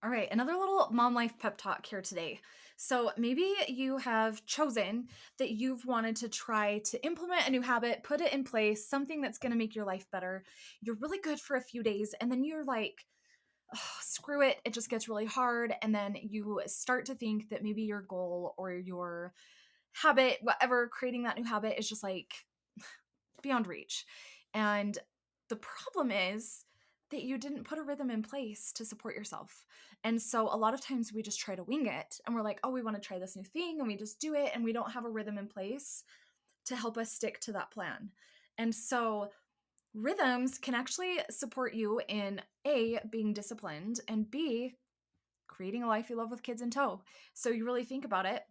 All right, another little mom life pep talk here today. So maybe you have chosen that you've wanted to try to implement a new habit, put it in place, something that's going to make your life better. You're really good for a few days, and then you're like, "Ugh, screw it, it just gets really hard." And then you start to think that maybe your goal or your habit, whatever, creating that new habit is just like beyond reach. And the problem is that you didn't put a rhythm in place to support yourself. And so a lot of times we just try to wing it and we're like, oh, we want to try this new thing and we just do it and we don't have a rhythm in place to help us stick to that plan. And so rhythms can actually support you in A, being disciplined, and B, creating a life you love with kids in tow. So you really think about it,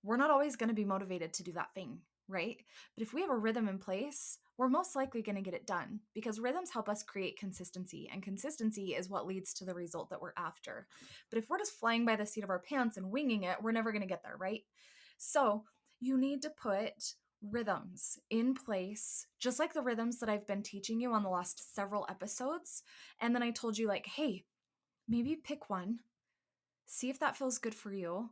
we're not always going to be motivated to do that thing, right? But if we have a rhythm in place, we're most likely going to get it done because rhythms help us create consistency, and consistency is what leads to the result that we're after. But if we're just flying by the seat of our pants and winging it, we're never going to get there, right? So you need to put rhythms in place, just like the rhythms that I've been teaching you on the last several episodes. And then I told you, like, hey, maybe pick one, see if that feels good for you,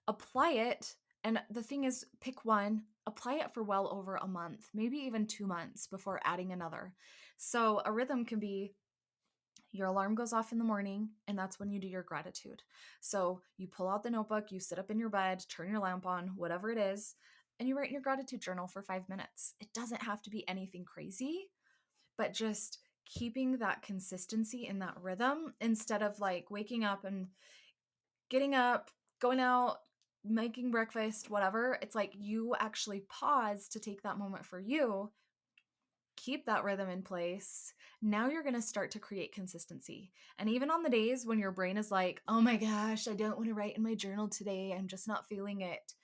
apply it. And the thing is, pick one, apply it for well over a month, maybe even 2 months before adding another. So a rhythm can be your alarm goes off in the morning, and that's when you do your gratitude. So you pull out the notebook, you sit up in your bed, turn your lamp on, whatever it is, and you write in your gratitude journal for 5 minutes. It doesn't have to be anything crazy, but just keeping that consistency in that rhythm instead of like waking up and getting up, going out, making breakfast, whatever. It's like you actually pause to take that moment for you, keep that rhythm in place. Now you're going to start to create consistency. And even on the days when your brain is like, oh my gosh, I don't want to write in my journal today, I'm just not feeling it,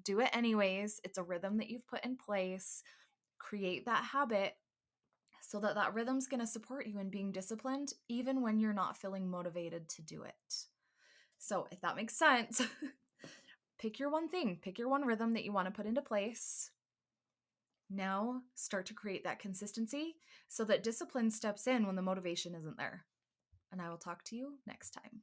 do it anyways. It's a rhythm that you've put in place. Create that habit so that that rhythm's going to support you in being disciplined, even when you're not feeling motivated to do it. So, if that makes sense, pick your one thing, pick your one rhythm that you want to put into place. Now, start to create that consistency so that discipline steps in when the motivation isn't there. And I will talk to you next time.